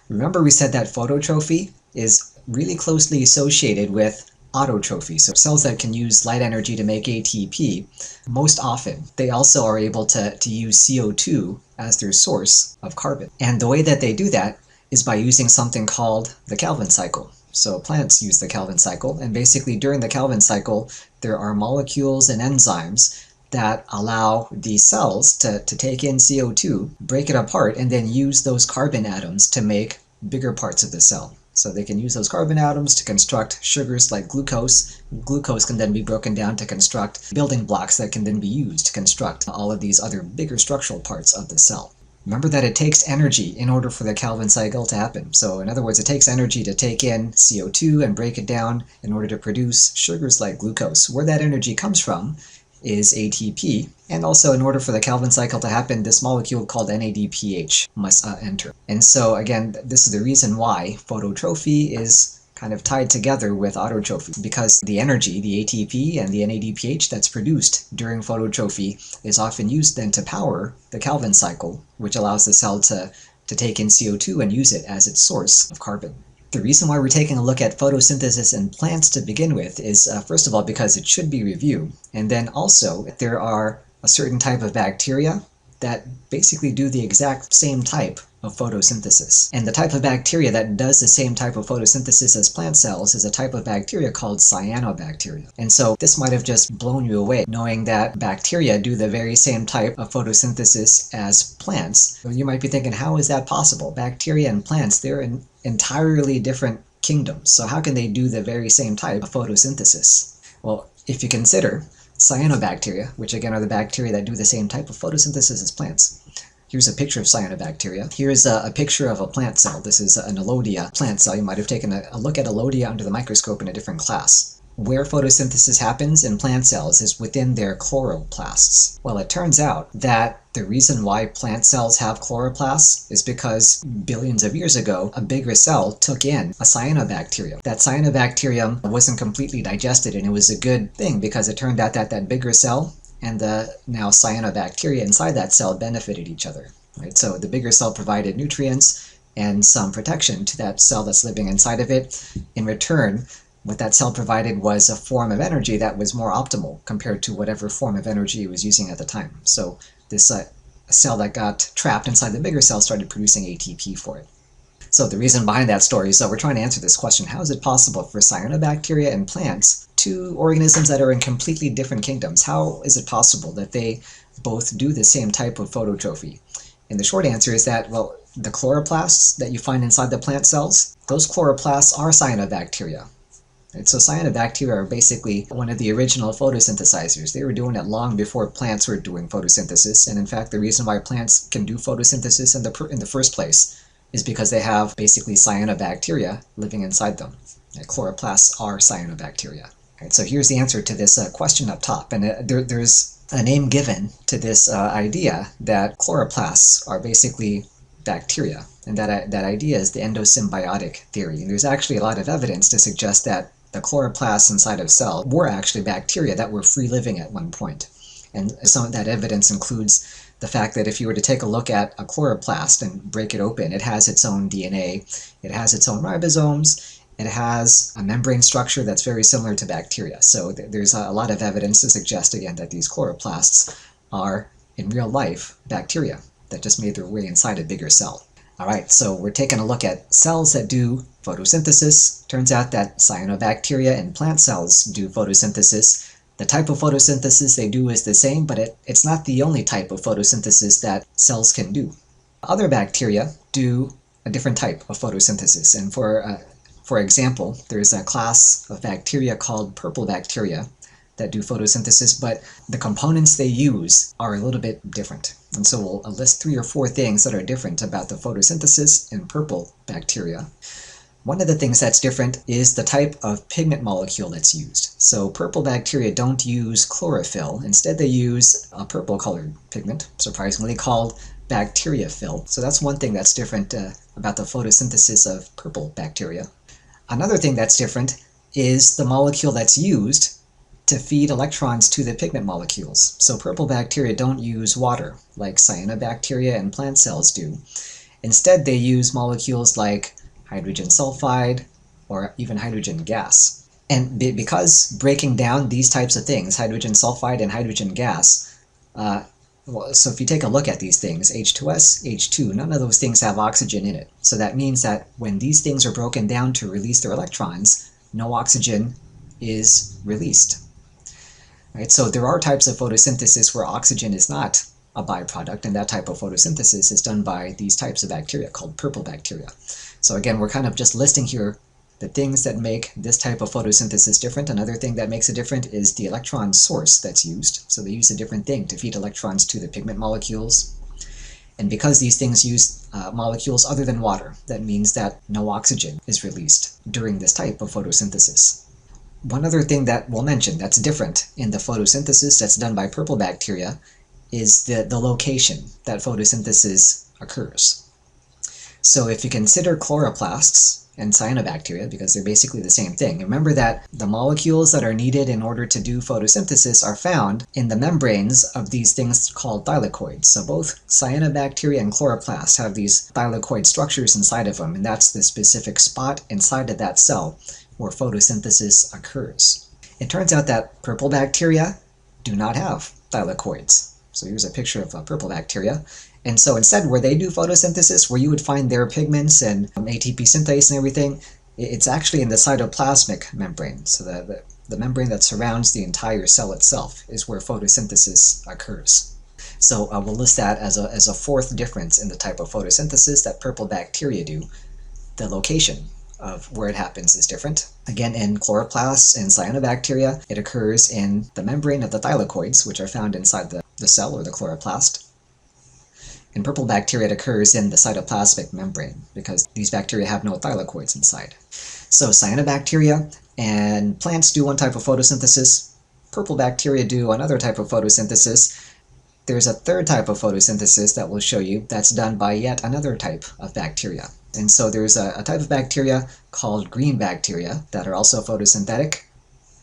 Remember we said that phototrophy is really closely associated with autotrophy. So cells that can use light energy to make ATP, most often they also are able to use CO2 as their source of carbon. And the way that they do that is by using something called the Calvin cycle. So plants use the Calvin cycle, and basically during the Calvin cycle there are molecules and enzymes that allow these cells to take in CO2, break it apart, and then use those carbon atoms to make bigger parts of the cell. So they can use those carbon atoms to construct sugars like glucose. Glucose can then be broken down to construct building blocks that can then be used to construct all of these other bigger structural parts of the cell. Remember that it takes energy in order for the Calvin cycle to happen. So in other words, it takes energy to take in CO2 and break it down in order to produce sugars like glucose. Where that energy comes from is ATP, and also in order for the Calvin cycle to happen, this molecule called NADPH must enter. And so again, this is the reason why phototrophy is kind of tied together with autotrophy, because the energy, the ATP and the NADPH that's produced during phototrophy is often used then to power the Calvin cycle, which allows the cell to to take in CO2 and use it as its source of carbon. The reason why we're taking a look at photosynthesis in plants to begin with is, first of all, because it should be reviewed, and then also there are a certain type of bacteria that basically do the exact same type of photosynthesis. And the type of bacteria that does the same type of photosynthesis as plant cells is a type of bacteria called cyanobacteria. And so this might have just blown you away, knowing that bacteria do the very same type of photosynthesis as plants. You might be thinking, how is that possible? Bacteria and plants, they're in entirely different kingdoms. So how can they do the very same type of photosynthesis? Well, if you consider cyanobacteria, which again are the bacteria that do the same type of photosynthesis as plants. Here's a picture of cyanobacteria. Here's a picture of a plant cell. This is an Elodea plant cell. You might have taken a look at Elodea under the microscope in a different class. Where photosynthesis happens in plant cells is within their chloroplasts. Well, it turns out that the reason why plant cells have chloroplasts is because billions of years ago, a bigger cell took in a cyanobacterium. That cyanobacterium wasn't completely digested, and it was a good thing because it turned out that that bigger cell and the now cyanobacteria inside that cell benefited each other. Right? So the bigger cell provided nutrients and some protection to that cell that's living inside of it. In return, what that cell provided was a form of energy that was more optimal compared to whatever form of energy it was using at the time. So this cell that got trapped inside the bigger cell started producing ATP for it. So the reason behind that story is we're trying to answer this question: how is it possible for cyanobacteria and plants, two organisms that are in completely different kingdoms, how is it possible that they both do the same type of phototrophy? And the short answer is that, well, the chloroplasts that you find inside the plant cells, those chloroplasts are cyanobacteria. And so cyanobacteria are basically one of the original photosynthesizers. They were doing it long before plants were doing photosynthesis. And in fact, the reason why plants can do photosynthesis in the first place is because they have basically cyanobacteria living inside them. Chloroplasts are cyanobacteria. Right, so here's the answer to this question up top. And there's a name given to this idea that chloroplasts are basically bacteria. And that idea is the endosymbiotic theory. And there's actually a lot of evidence to suggest that the chloroplasts inside of cells were actually bacteria that were free living at one point. And some of that evidence includes the fact that if you were to take a look at a chloroplast and break it open, it has its own DNA, it has its own ribosomes, it has a membrane structure that's very similar to bacteria. So there's a lot of evidence to suggest, again, that these chloroplasts are, in real life, bacteria that just made their way inside a bigger cell. All right, so we're taking a look at cells that do photosynthesis. Turns out that cyanobacteria and plant cells do photosynthesis. The type of photosynthesis they do is the same, but it's not the only type of photosynthesis that cells can do. Other bacteria do a different type of photosynthesis, and for example, there's a class of bacteria called purple bacteria that do photosynthesis, but the components they use are a little bit different. And so we'll list 3 or 4 things that are different about the photosynthesis in purple bacteria. One of the things that's different is the type of pigment molecule that's used. So purple bacteria don't use chlorophyll. Instead, they use a purple-colored pigment, surprisingly, called bacteriophil. So that's one thing that's different about the photosynthesis of purple bacteria. Another thing that's different is the molecule that's used to feed electrons to the pigment molecules. So purple bacteria don't use water like cyanobacteria and plant cells do. Instead, they use molecules like hydrogen sulfide or even hydrogen gas. And because breaking down these types of things, hydrogen sulfide and hydrogen gas, so if you take a look at these things, H2S, H2, none of those things have oxygen in it. So that means that when these things are broken down to release their electrons, no oxygen is released. Right? So there are types of photosynthesis where oxygen is not a byproduct, and that type of photosynthesis is done by these types of bacteria called purple bacteria. So again, we're kind of just listing here the things that make this type of photosynthesis different. Another thing that makes it different is the electron source that's used. So they use a different thing to feed electrons to the pigment molecules. And because these things use molecules other than water, that means that no oxygen is released during this type of photosynthesis. One other thing that we'll mention that's different in the photosynthesis that's done by purple bacteria is the location that photosynthesis occurs. So if you consider chloroplasts and cyanobacteria, because they're basically the same thing, remember that the molecules that are needed in order to do photosynthesis are found in the membranes of these things called thylakoids. So both cyanobacteria and chloroplasts have these thylakoid structures inside of them, and that's the specific spot inside of that cell where photosynthesis occurs. It turns out that purple bacteria do not have thylakoids. So here's a picture of purple bacteria. And so instead, where they do photosynthesis, where you would find their pigments and ATP synthase and everything, it's actually in the cytoplasmic membrane. So the membrane that surrounds the entire cell itself is where photosynthesis occurs. So we'll list that as a fourth difference in the type of photosynthesis that purple bacteria do. The location of where it happens is different. Again, in chloroplasts and cyanobacteria, it occurs in the membrane of the thylakoids, which are found inside the cell or the chloroplast. In purple bacteria, it occurs in the cytoplasmic membrane because these bacteria have no thylakoids inside. So cyanobacteria and plants do one type of photosynthesis. Purple bacteria do another type of photosynthesis. There's a third type of photosynthesis that we'll show you that's done by yet another type of bacteria. And so there's a type of bacteria called green bacteria that are also photosynthetic,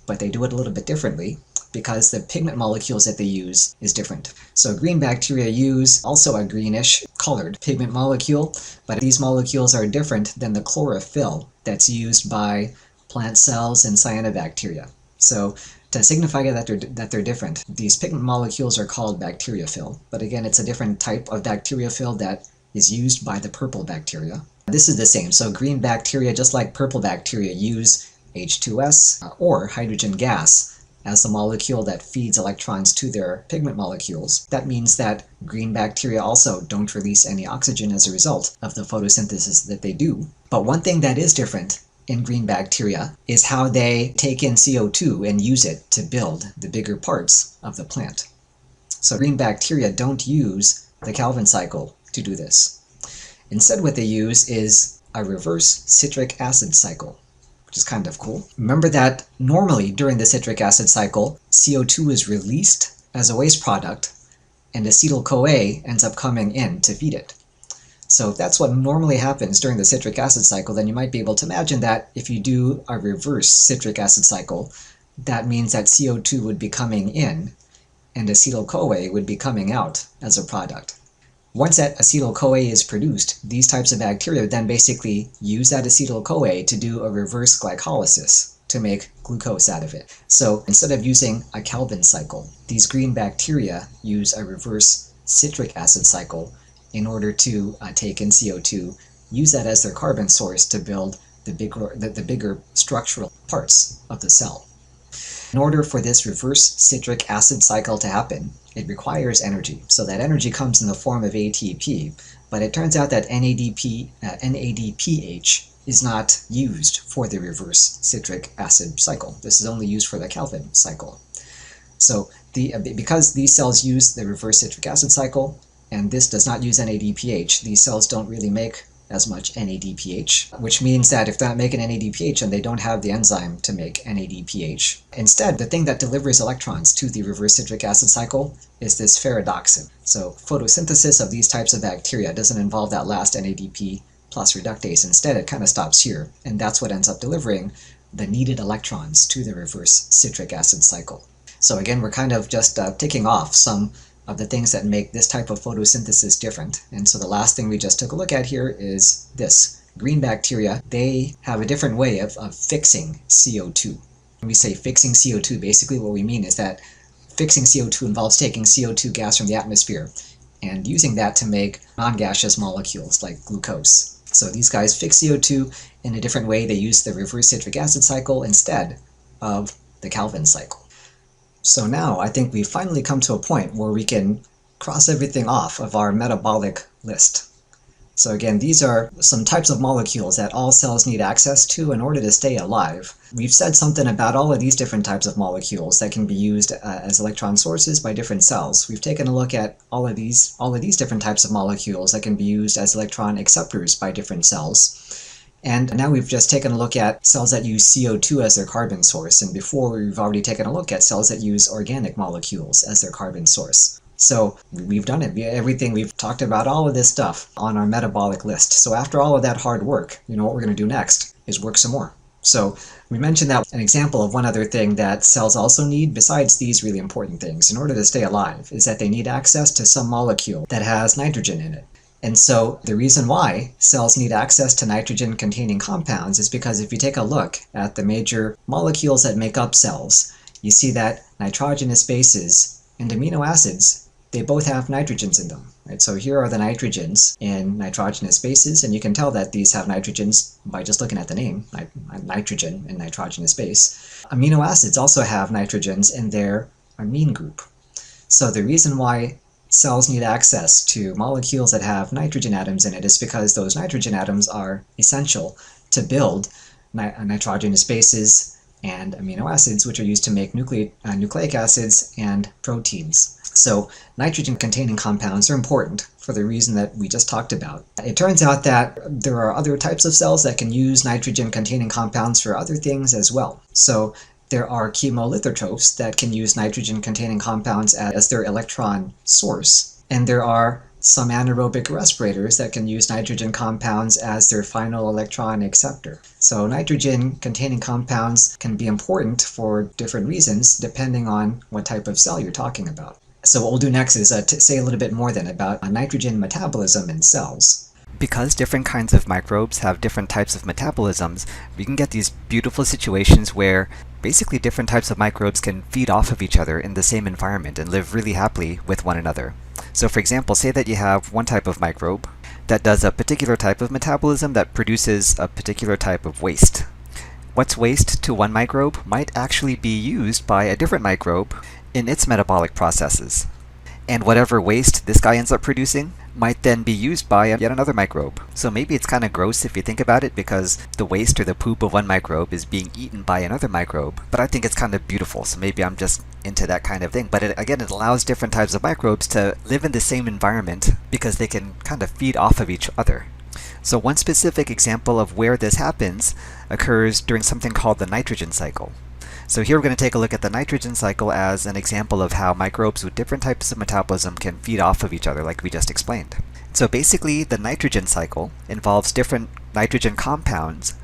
but they do it a little bit differently because the pigment molecules that they use is different. So green bacteria use also a greenish colored pigment molecule, but these molecules are different than the chlorophyll that's used by plant cells and cyanobacteria. So to signify that they're different, these pigment molecules are called bacteriophil, but again, it's a different type of bacteriophil that is used by the purple bacteria. This is the same. So green bacteria, just like purple bacteria, use H2S or hydrogen gas as the molecule that feeds electrons to their pigment molecules. That means that green bacteria also don't release any oxygen as a result of the photosynthesis that they do. But one thing that is different in green bacteria is how they take in CO2 and use it to build the bigger parts of the plant. So green bacteria don't use the Calvin cycle to do this. Instead, what they use is a reverse citric acid cycle, which is kind of cool. Remember that normally during the citric acid cycle, CO2 is released as a waste product and acetyl-CoA ends up coming in to feed it. So if that's what normally happens during the citric acid cycle, then you might be able to imagine that if you do a reverse citric acid cycle, that means that CO2 would be coming in and acetyl-CoA would be coming out as a product. Once that acetyl-CoA is produced, these types of bacteria then basically use that acetyl-CoA to do a reverse glycolysis to make glucose out of it. So instead of using a Calvin cycle, these green bacteria use a reverse citric acid cycle in order to take in CO2, use that as their carbon source to build the bigger structural parts of the cell. In order for this reverse citric acid cycle to happen, it requires energy. So that energy comes in the form of ATP, but it turns out that NADPH is not used for the reverse citric acid cycle. This is only used for the Calvin cycle. So because these cells use the reverse citric acid cycle, and this does not use NADPH, these cells don't really make as much NADPH, which means that if they're not making NADPH and they don't have the enzyme to make NADPH. Instead, the thing that delivers electrons to the reverse citric acid cycle is this ferredoxin. So photosynthesis of these types of bacteria doesn't involve that last NADP plus reductase. Instead, it kind of stops here, and that's what ends up delivering the needed electrons to the reverse citric acid cycle. So again, we're kind of just ticking off some of the things that make this type of photosynthesis different. And so the last thing we just took a look at here is this. Green bacteria, they have a different way of fixing CO2. When we say fixing CO2, basically what we mean is that fixing CO2 involves taking CO2 gas from the atmosphere and using that to make non-gaseous molecules like glucose. So these guys fix CO2 in a different way. They use the reverse citric acid cycle instead of the Calvin cycle. So now I think we've finally come to a point where we can cross everything off of our metabolic list. So again, these are some types of molecules that all cells need access to in order to stay alive. We've said something about all of these different types of molecules that can be used as electron sources by different cells. We've taken a look at all of these different types of molecules that can be used as electron acceptors by different cells. And now we've just taken a look at cells that use CO2 as their carbon source, and before we've already taken a look at cells that use organic molecules as their carbon source. So we've done it. Everything we've talked about, all of this stuff on our metabolic list. So after all of that hard work, what we're going to do next is work some more. So we mentioned that an example of one other thing that cells also need, besides these really important things, in order to stay alive, is that they need access to some molecule that has nitrogen in it. And so the reason why cells need access to nitrogen-containing compounds is because if you take a look at the major molecules that make up cells, you see that nitrogenous bases and amino acids, they both have nitrogens in them. Right? So here are the nitrogens in nitrogenous bases, and you can tell that these have nitrogens by just looking at the name, nitrogen and nitrogenous base. Amino acids also have nitrogens in their amine group. So the reason why cells need access to molecules that have nitrogen atoms in it is because those nitrogen atoms are essential to build nitrogenous bases and amino acids, which are used to make nucleic acids and proteins. So nitrogen-containing compounds are important for the reason that we just talked about. It turns out that there are other types of cells that can use nitrogen-containing compounds for other things as well. So there are chemolithotrophs that can use nitrogen-containing compounds as their electron source. And there are some anaerobic respirators that can use nitrogen compounds as their final electron acceptor. So nitrogen-containing compounds can be important for different reasons depending on what type of cell you're talking about. So what we'll do next is to say a little bit more then about nitrogen metabolism in cells. Because different kinds of microbes have different types of metabolisms, we can get these beautiful situations where basically different types of microbes can feed off of each other in the same environment and live really happily with one another. So for example, say that you have one type of microbe that does a particular type of metabolism that produces a particular type of waste. What's waste to one microbe might actually be used by a different microbe in its metabolic processes. And whatever waste this guy ends up producing might then be used by yet another microbe. So maybe it's kind of gross if you think about it, because the waste or the poop of one microbe is being eaten by another microbe. But I think it's kind of beautiful, so maybe I'm just into that kind of thing. But it allows different types of microbes to live in the same environment because they can kind of feed off of each other. So one specific example of where this happens occurs during something called the nitrogen cycle. So here we're going to take a look at the nitrogen cycle as an example of how microbes with different types of metabolism can feed off of each other, like we just explained. So basically, the nitrogen cycle involves different nitrogen compounds.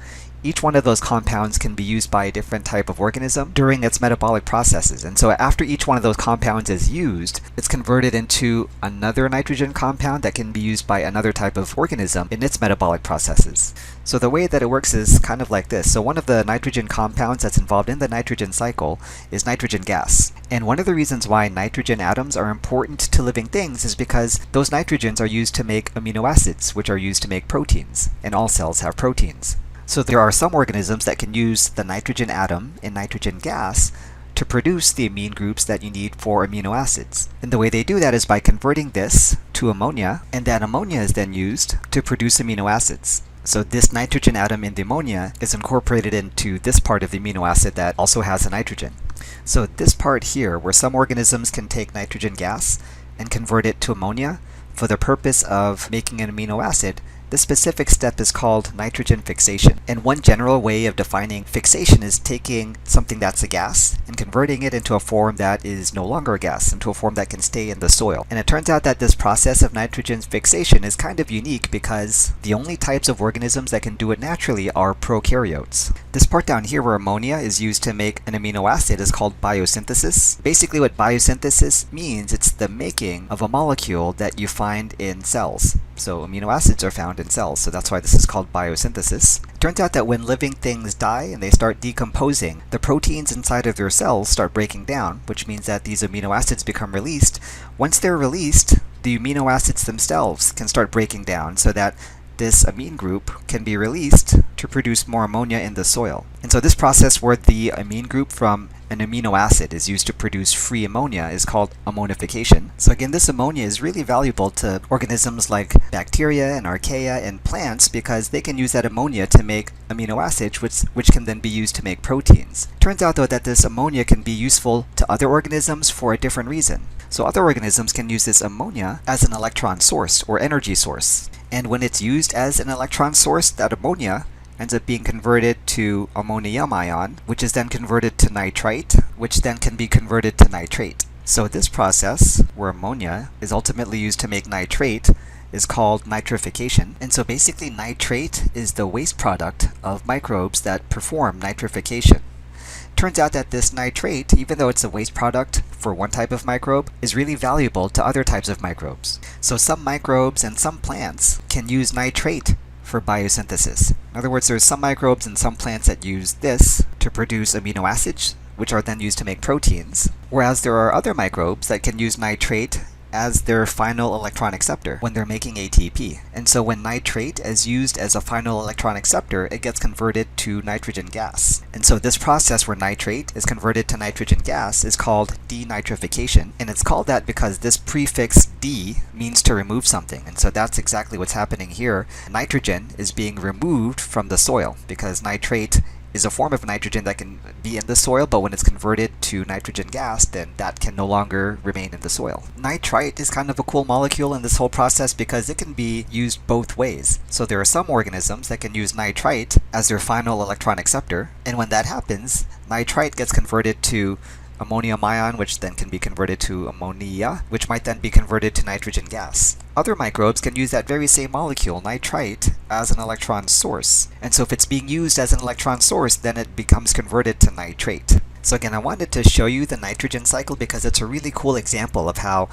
Each one of those compounds can be used by a different type of organism during its metabolic processes. And so after each one of those compounds is used, it's converted into another nitrogen compound that can be used by another type of organism in its metabolic processes. So the way that it works is kind of like this. So one of the nitrogen compounds that's involved in the nitrogen cycle is nitrogen gas. And one of the reasons why nitrogen atoms are important to living things is because those nitrogens are used to make amino acids, which are used to make proteins. And all cells have proteins. So there are some organisms that can use the nitrogen atom in nitrogen gas to produce the amine groups that you need for amino acids. And the way they do that is by converting this to ammonia, and that ammonia is then used to produce amino acids. So this nitrogen atom in the ammonia is incorporated into this part of the amino acid that also has a nitrogen. So this part here, where some organisms can take nitrogen gas and convert it to ammonia for the purpose of making an amino acid, this specific step is called nitrogen fixation. And one general way of defining fixation is taking something that's a gas and converting it into a form that is no longer a gas, into a form that can stay in the soil. And it turns out that this process of nitrogen fixation is kind of unique because the only types of organisms that can do it naturally are prokaryotes. This part down here where ammonia is used to make an amino acid is called biosynthesis. Basically what biosynthesis means, it's the making of a molecule that you find in cells. So amino acids are found in cells, so that's why this is called biosynthesis. It turns out that when living things die and they start decomposing, the proteins inside of their cells start breaking down, which means that these amino acids become released. Once they're released, the amino acids themselves can start breaking down so that this amine group can be released to produce more ammonia in the soil. And so this process where the amine group from an amino acid is used to produce free ammonia is called ammonification. So again, this ammonia is really valuable to organisms like bacteria and archaea and plants because they can use that ammonia to make amino acids, which can then be used to make proteins. Turns out though that this ammonia can be useful to other organisms for a different reason. So other organisms can use this ammonia as an electron source or energy source. And when it's used as an electron source, that ammonia ends up being converted to ammonium ion, which is then converted to nitrite, which then can be converted to nitrate. So this process, where ammonia is ultimately used to make nitrate, is called nitrification. And so basically nitrate is the waste product of microbes that perform nitrification. Turns out that this nitrate, even though it's a waste product for one type of microbe, is really valuable to other types of microbes. So some microbes and some plants can use nitrate for biosynthesis. In other words, there's some microbes and some plants that use this to produce amino acids, which are then used to make proteins, whereas there are other microbes that can use nitrate as their final electron acceptor when they're making ATP. And so when nitrate is used as a final electron acceptor, it gets converted to nitrogen gas. And so this process where nitrate is converted to nitrogen gas is called denitrification. And it's called that because this prefix D means to remove something. And so that's exactly what's happening here. Nitrogen is being removed from the soil because nitrate is a form of nitrogen that can be in the soil, but when it's converted to nitrogen gas, then that can no longer remain in the soil. Nitrite is kind of a cool molecule in this whole process because it can be used both ways. So there are some organisms that can use nitrite as their final electron acceptor, and when that happens, nitrite gets converted to ammonium ion, which then can be converted to ammonia, which might then be converted to nitrogen gas. Other microbes can use that very same molecule, nitrite, as an electron source. And so if it's being used as an electron source, then it becomes converted to nitrate. So again, I wanted to show you the nitrogen cycle because it's a really cool example of how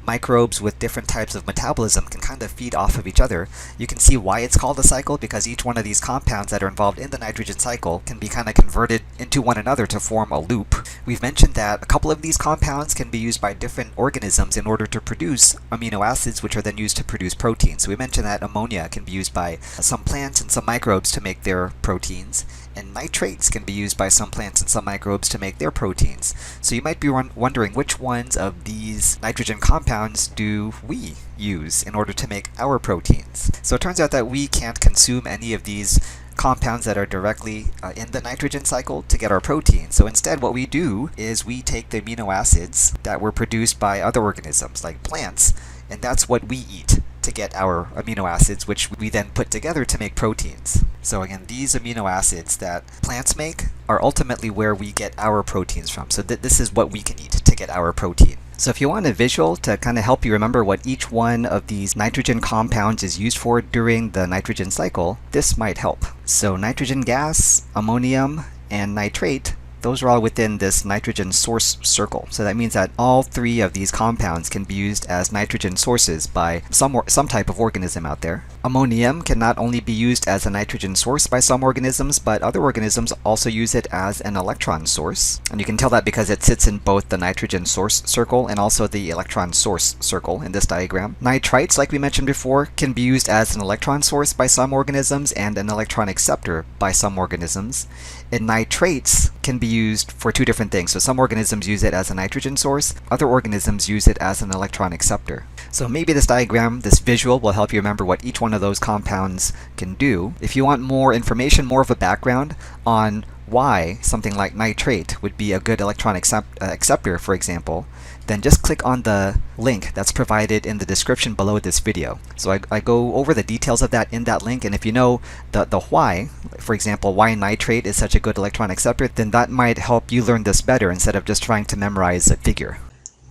microbes with different types of metabolism can kind of feed off of each other. You can see why it's called a cycle because each one of these compounds that are involved in the nitrogen cycle can be kind of converted into one another to form a loop. We've mentioned that a couple of these compounds can be used by different organisms in order to produce amino acids, which are then used to produce proteins. So we mentioned that ammonia can be used by some plants and some microbes to make their proteins, and nitrates can be used by some plants and some microbes to make their proteins. So you might be wondering which ones of these nitrogen compounds do we use in order to make our proteins. So it turns out that we can't consume any of these compounds that are directly in the nitrogen cycle to get our protein. So instead what we do is we take the amino acids that were produced by other organisms like plants, and that's what we eat to get our amino acids, which we then put together to make proteins. So again, these amino acids that plants make are ultimately where we get our proteins from. So this is what we can eat to get our protein. So if you want a visual to kind of help you remember what each one of these nitrogen compounds is used for during the nitrogen cycle, this might help. So nitrogen gas, ammonium, and nitrate, those are all within this nitrogen source circle. So that means that all three of these compounds can be used as nitrogen sources by some type of organism out there. Ammonium can not only be used as a nitrogen source by some organisms, but other organisms also use it as an electron source. And you can tell that because it sits in both the nitrogen source circle and also the electron source circle in this diagram. Nitrites, like we mentioned before, can be used as an electron source by some organisms and an electron acceptor by some organisms. And nitrates can be used for two different things. So some organisms use it as a nitrogen source, other organisms use it as an electron acceptor. So maybe this diagram, this visual, will help you remember what each one of those compounds can do. If you want more information, more of a background on why something like nitrate would be a good electron acceptor, for example, then just click on the link that's provided in the description below this video. So I go over the details of that in that link, and if you know the why, for example, why nitrate is such a good electron acceptor, then that might help you learn this better instead of just trying to memorize a figure.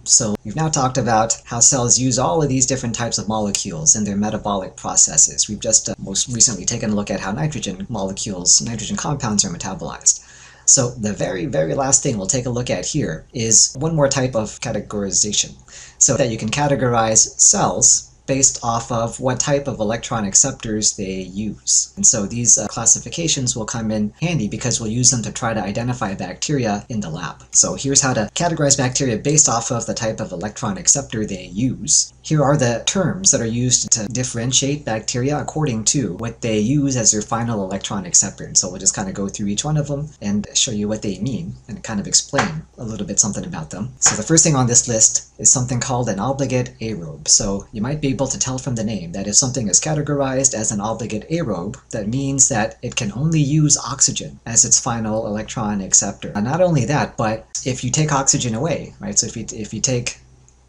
So we've now talked about how cells use all of these different types of molecules in their metabolic processes. We've just most recently taken a look at how nitrogen molecules, nitrogen compounds are metabolized. So the very, very last thing we'll take a look at here is one more type of categorization. So that you can categorize cells based off of what type of electron acceptors they use. And so these classifications will come in handy because we'll use them to try to identify bacteria in the lab. So here's how to categorize bacteria based off of the type of electron acceptor they use. Here are the terms that are used to differentiate bacteria according to what they use as their final electron acceptor. And so we'll just kind of go through each one of them and show you what they mean and kind of explain a little bit something about them. So the first thing on this list is something called an obligate aerobe. So you might be able to tell from the name that if something is categorized as an obligate aerobe, that means that it can only use oxygen as its final electron acceptor. And not only that, but if you take oxygen away, right? So if you take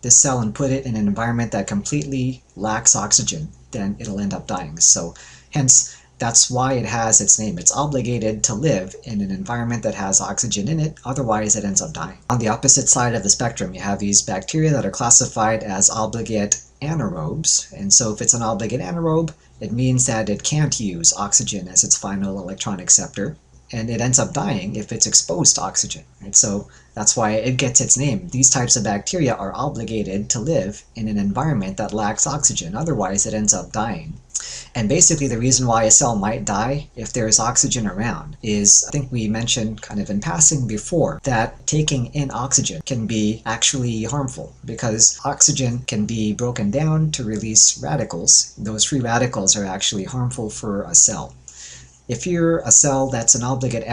this cell and put it in an environment that completely lacks oxygen, then it'll end up dying. So hence, That's why it has its name. It's obligated to live in an environment that has oxygen in it, otherwise it ends up dying. On the opposite side of the spectrum, you have these bacteria that are classified as obligate anaerobes. And so if it's an obligate anaerobe, it means that it can't use oxygen as its final electron acceptor, and it ends up dying if it's exposed to oxygen. Right? So that's why it gets its name. These types of bacteria are obligated to live in an environment that lacks oxygen, otherwise it ends up dying. And basically the reason why a cell might die if there is oxygen around is, I think we mentioned kind of in passing before, that taking in oxygen can be actually harmful because oxygen can be broken down to release radicals. Those free radicals are actually harmful for a cell. If you're a cell that's an obligate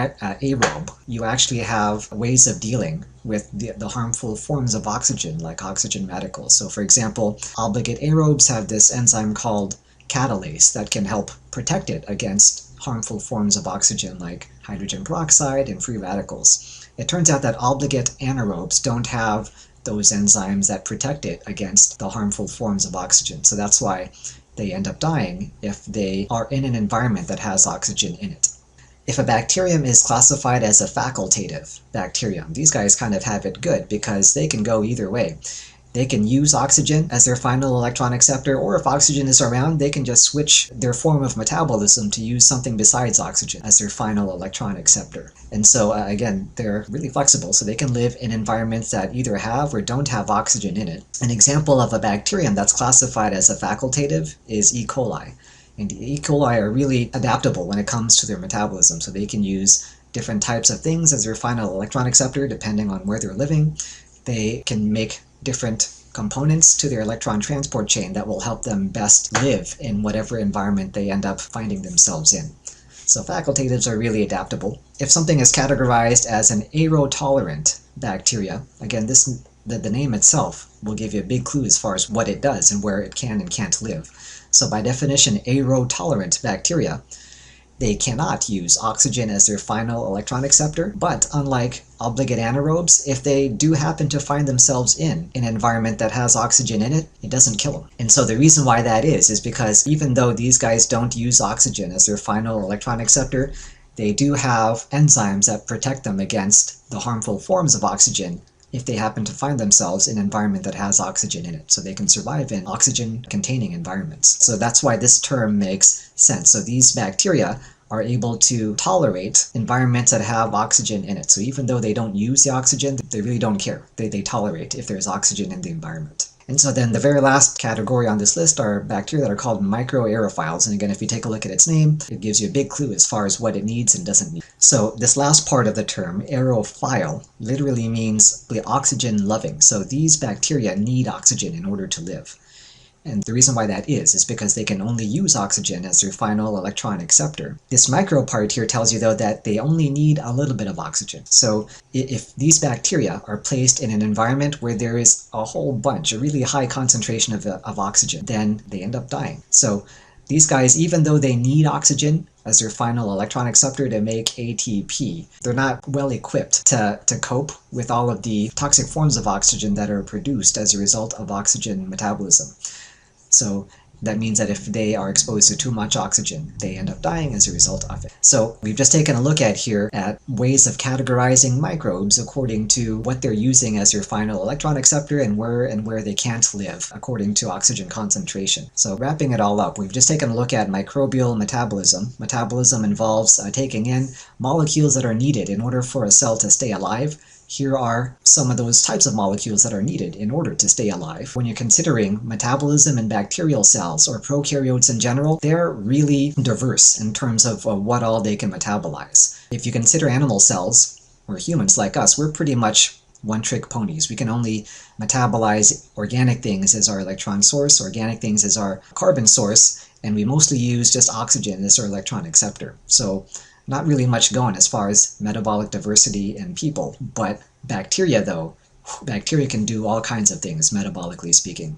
aerobe, you actually have ways of dealing with the harmful forms of oxygen, like oxygen radicals. So for example, obligate aerobes have this enzyme called catalase that can help protect it against harmful forms of oxygen like hydrogen peroxide and free radicals. It turns out that obligate anaerobes don't have those enzymes that protect it against the harmful forms of oxygen. So that's why they end up dying if they are in an environment that has oxygen in it. If a bacterium is classified as a facultative bacterium, these guys kind of have it good because they can go either way. They can use oxygen as their final electron acceptor, or if oxygen is around, they can just switch their form of metabolism to use something besides oxygen as their final electron acceptor. And so again, they're really flexible, so they can live in environments that either have or don't have oxygen in it. An example of a bacterium that's classified as a facultative is E. coli. And E. coli are really adaptable when it comes to their metabolism, so they can use different types of things as their final electron acceptor depending on where they're living. They can make different components to their electron transport chain that will help them best live in whatever environment they end up finding themselves in. So facultatives are really adaptable. If something is categorized as an aerotolerant bacteria, again, the name itself will give you a big clue as far as what it does and where it can and can't live. So by definition, aerotolerant bacteria, they cannot use oxygen as their final electron acceptor, but unlike obligate anaerobes, if they do happen to find themselves in an environment that has oxygen in it, it doesn't kill them. And so the reason why that is because even though these guys don't use oxygen as their final electron acceptor, they do have enzymes that protect them against the harmful forms of oxygen if they happen to find themselves in an environment that has oxygen in it. So they can survive in oxygen-containing environments. So that's why this term makes sense. So these bacteria are able to tolerate environments that have oxygen in it. So even though they don't use the oxygen, they really don't care. They tolerate if there's oxygen in the environment. And so then the very last category on this list are bacteria that are called microaerophiles. And again, if you take a look at its name, it gives you a big clue as far as what it needs and doesn't need. So this last part of the term, aerophile, literally means the oxygen loving. So these bacteria need oxygen in order to live. And the reason why that is because they can only use oxygen as their final electron acceptor. This micro part here tells you, though, that they only need a little bit of oxygen. So if these bacteria are placed in an environment where there is a whole bunch, a really high concentration of oxygen, then they end up dying. So these guys, even though they need oxygen as their final electron acceptor to make ATP, they're not well equipped to cope with all of the toxic forms of oxygen that are produced as a result of oxygen metabolism. So that means that if they are exposed to too much oxygen, they end up dying as a result of it. So we've just taken a look at ways of categorizing microbes according to what they're using as their final electron acceptor and where they can't live according to oxygen concentration. So wrapping it all up, we've just taken a look at microbial metabolism. Metabolism involves taking in molecules that are needed in order for a cell to stay alive. Here are some of those types of molecules that are needed in order to stay alive. When you're considering metabolism in bacterial cells or prokaryotes in general, they're really diverse in terms of what all they can metabolize. If you consider animal cells, or humans like us, we're pretty much one-trick ponies. We can only metabolize organic things as our electron source, organic things as our carbon source, and we mostly use just oxygen as our electron acceptor. So not really much going as far as metabolic diversity in people, but bacteria though, bacteria can do all kinds of things metabolically speaking.